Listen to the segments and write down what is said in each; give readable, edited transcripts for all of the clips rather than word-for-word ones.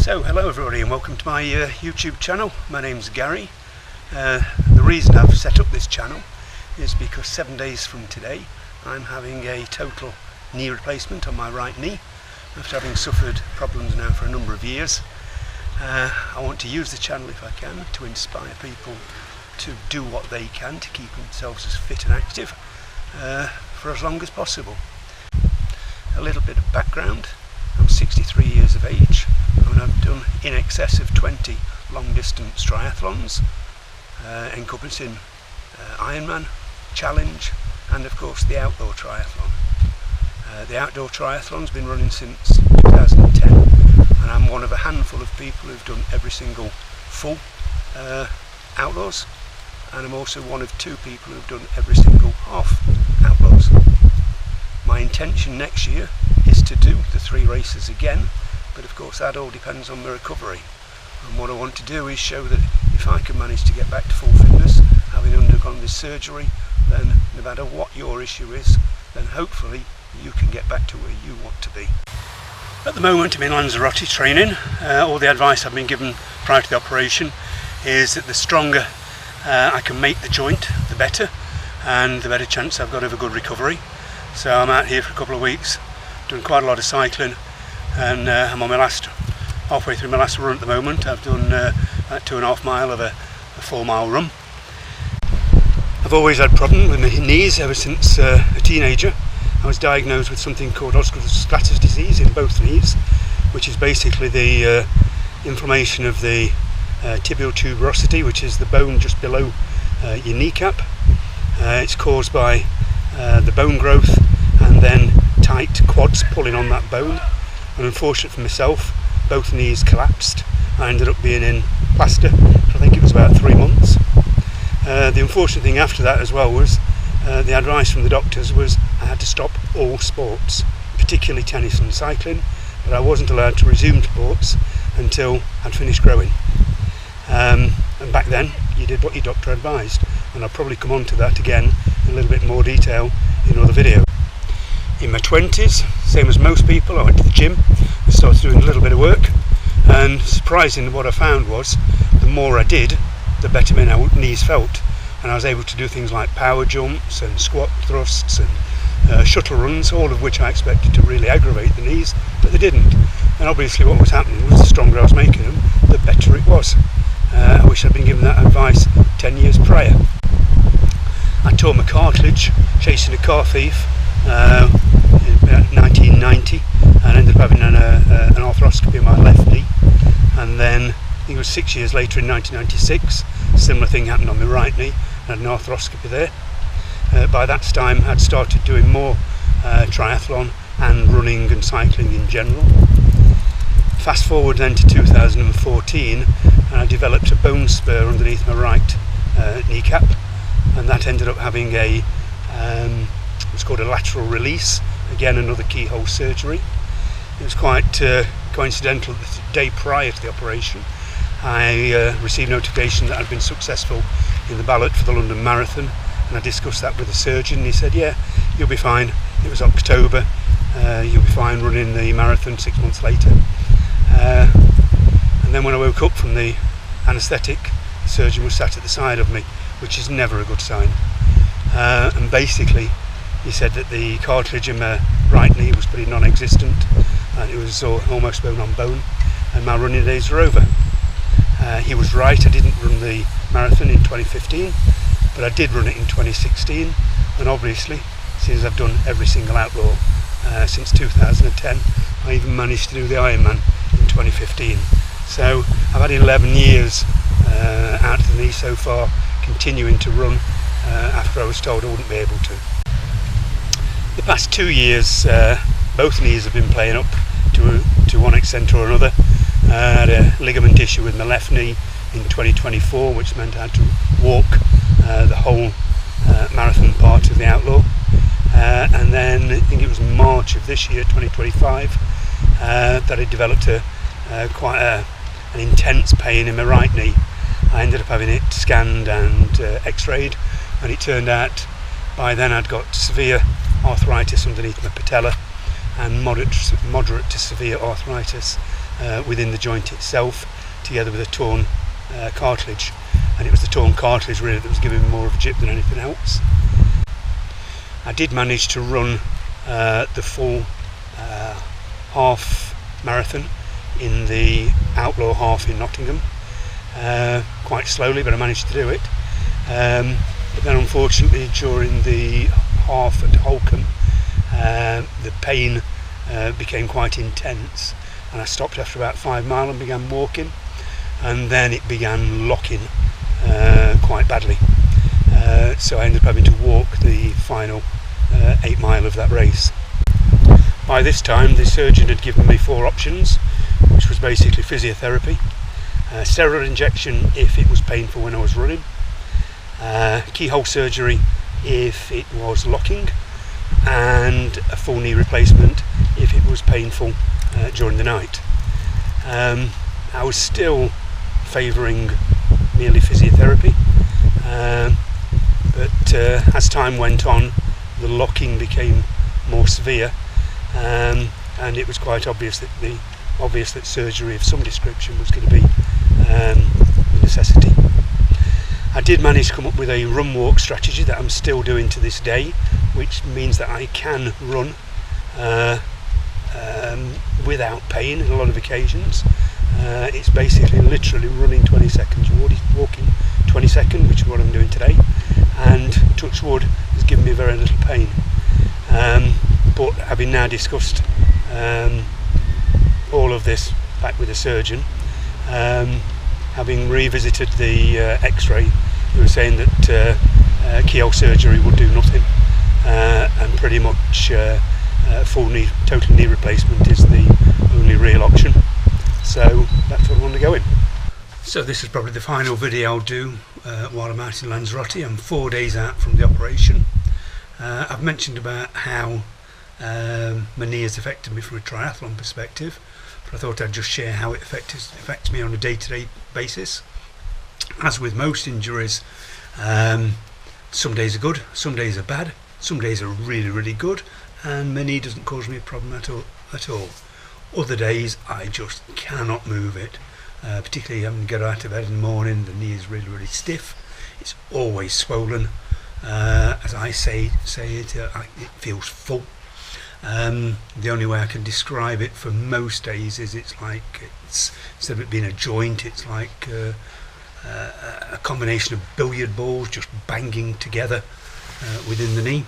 So hello everybody and welcome to my YouTube channel. My name's Gary. The reason I've set up this channel is because 7 days from today I'm having a total knee replacement on my right knee after having suffered problems now for a number of years. I want to use the channel if I can to inspire people to do what they can to keep themselves as fit and active for as long as possible. A little bit of background. I'm 63 years of age and I've done in excess of 20 long distance triathlons encompassing Ironman, Challenge and of course the Outlaw Triathlon. The Outdoor Triathlon's been running since 2010 and I'm one of a handful of people who've done every single full Outlaws, and I'm also one of two people who've done every single half Outlaws. My intention next year is to do the 3 races again, but of course that all depends on my recovery. And what I want to do is show that if I can manage to get back to full fitness, having undergone this surgery, then no matter what your issue is, then hopefully you can get back to where you want to be. At the moment I'm in Lanzarote training. All the advice I've been given prior to the operation is that the stronger I can make the joint, the better, and the better chance I've got of a good recovery. So I'm out here for a couple of weeks, doing quite a lot of cycling, and I'm on halfway through my last run at the moment. I've done about 2.5 miles of a 4 mile run. I've always had problems with my knees ever since a teenager. I was diagnosed with something called osteoarthritis disease in both knees, which is basically the inflammation of the tibial tuberosity, which is the bone just below your kneecap. It's caused by the bone growth and then tight quads pulling on that bone, and unfortunately for myself both knees collapsed. I ended up being in plaster for I think it was about 3 months. The unfortunate thing after that as well was the advice from the doctors was I had to stop all sports, particularly tennis and cycling, but I wasn't allowed to resume sports until I'd finished growing. And back then you did what your doctor advised, and I'll probably come on to that again in a little bit more detail in another video. In my 20s, same as most people, I went to the gym and started doing a little bit of work, and surprisingly what I found was the more I did, the better my knees felt, and I was able to do things like power jumps and squat thrusts and shuttle runs, all of which I expected to really aggravate the knees, but they didn't. And obviously what was happening was the stronger I was making them, the better it was. I wish I'd been given that advice 10 years prior. I tore my cartilage chasing a car thief in about 1990 and ended up having an arthroscopy in my left knee, and then I think it was 6 years later in 1996 a similar thing happened on my right knee. I had an arthroscopy there. By that time I'd started doing more triathlon and running and cycling in general. Fast forward then to 2014 and I developed a bone spur underneath my right kneecap, and that ended up having what's called a lateral release, again another keyhole surgery. It was quite coincidental that the day prior to the operation I received notification that I'd been successful in the ballot for the London Marathon, and I discussed that with the surgeon and he said, yeah, you'll be fine. It was October, you'll be fine running the marathon 6 months later. And then when I woke up from the anaesthetic, the surgeon was sat at the side of me, which is never a good sign. And basically he said that the cartilage in my right knee was pretty non-existent and it was almost bone on bone and my running days were over. He was right. I didn't run the marathon in 2015, but I did run it in 2016, and obviously since I've done every single Outlaw since 2010, I even managed to do the Ironman in 2015. So I've had 11 years out of the knee so far, continuing to run after I was told I wouldn't be able to. The past 2 years both knees have been playing up to one extent or another. I had a ligament issue with my left knee in 2024, which meant I had to walk the whole marathon part of the Outlaw, and then I think it was March of this year, 2025, that I developed quite an intense pain in my right knee. I ended up having it scanned and x-rayed, and it turned out by then I'd got severe arthritis underneath my patella, and moderate to severe arthritis within the joint itself, together with a torn cartilage. And it was the torn cartilage really that was giving me more of a jip than anything else. I did manage to run the full half marathon in the Outlaw half in Nottingham, quite slowly, but I managed to do it. But then unfortunately during the half at Holcombe, the pain became quite intense, and I stopped after about 5 miles and began walking, and then it began locking quite badly. So I ended up having to walk the final 8 mile of that race. By this time the surgeon had given me 4 options, which was basically physiotherapy, steroid injection if it was painful when I was running, keyhole surgery if it was locking, and a full knee replacement if it was painful during the night. I was still favouring merely physiotherapy, but as time went on the locking became more severe, and it was quite obvious that surgery of some description was going to be a necessity. I did manage to come up with a run walk strategy that I'm still doing to this day, which means that I can run without pain on a lot of occasions. It's basically literally running 20 seconds, walking 20 seconds, which is what I'm doing today, and touch wood has given me very little pain. But having now discussed all of this back with the surgeon, having revisited the x-ray, he was saying that keyhole surgery would do nothing, and pretty much total knee replacement is the only real option. So that's what I want to go in. So this is probably the final video I'll do while I'm out in Lanzarote. I'm 4 days out from the operation. I've mentioned about how my knee has affected me from a triathlon perspective, but I thought I'd just share how it affects me on a day-to-day basis. As with most injuries, some days are good, some days are bad, some days are really, really good, and my knee doesn't cause me a problem at all. Other days I just cannot move it, particularly having to get out of bed in the morning. The knee is really, really stiff. It's always swollen. As I say it, it feels full. The only way I can describe it for most days is instead of it being a joint, it's like a combination of billiard balls just banging together within the knee.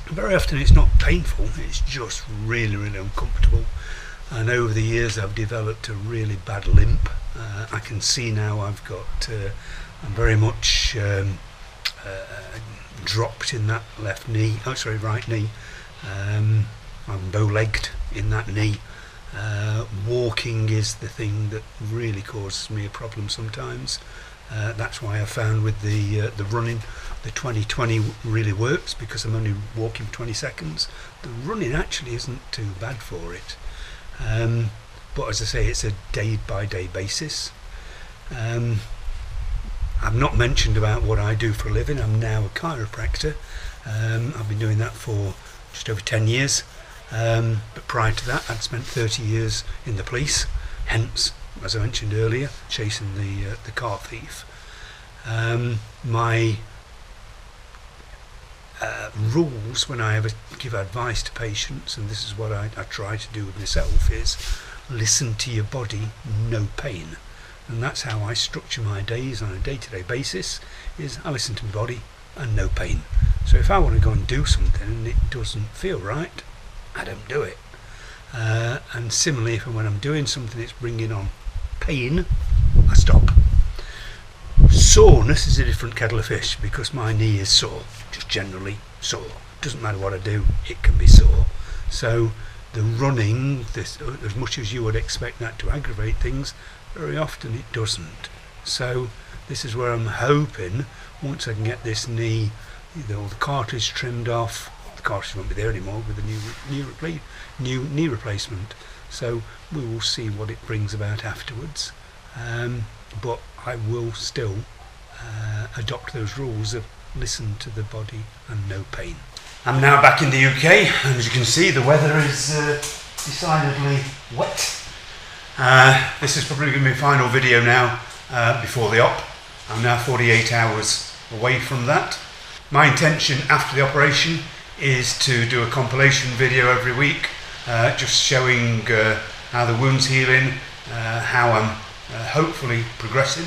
Very often it's not painful, it's just really, really uncomfortable. And over the years I've developed a really bad limp. I can see now I'm very much dropped in that right knee. I'm bow-legged in that knee. Walking is the thing that really causes me a problem sometimes. That's why I found with the running, the 20-20 really works, because I'm only walking for 20 seconds. The running actually isn't too bad for it. But as I say, it's a day-by-day basis. I've not mentioned about what I do for a living. I'm now a chiropractor. I've been doing that for just over 10 years. But prior to that, I'd spent 30 years in the police, hence, as I mentioned earlier, chasing the car thief. My rules when I ever give advice to patients, and this is what I try to do with myself, is listen to your body, no pain. And that's how I structure my days on a day-to-day basis, is I listen to my body and no pain. So if I want to go and do something and it doesn't feel right, I don't do it. And similarly, when I'm doing something that's bringing on pain, I stop. Soreness is a different kettle of fish, because my knee is sore, just generally sore. Doesn't matter what I do, it can be sore. So the running, as much as you would expect that to aggravate things, very often it doesn't. So this is where I'm hoping, once I can get this knee, all the cartilage trimmed off, the cartilage won't be there anymore with the new knee replacement. So we will see what it brings about afterwards. But I will still adopt those rules of listen to the body and no pain. I'm now back in the UK, and as you can see, the weather is decidedly wet. This is probably going to be my final video now before the op. I'm now 48 hours away from that. My intention after the operation is to do a compilation video every week, just showing how the wound's healing, how I'm hopefully progressing.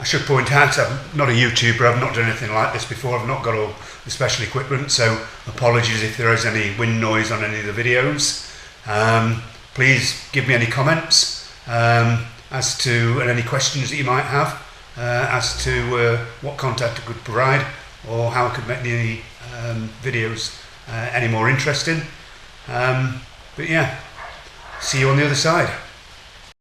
I should point out I'm not a YouTuber, I've not done anything like this before, I've not got all the special equipment, so apologies if there is any wind noise on any of the videos. Please give me any comments as to, and any questions that you might have as to what content I could provide, or how I could make the videos any more interesting. But yeah, see you on the other side.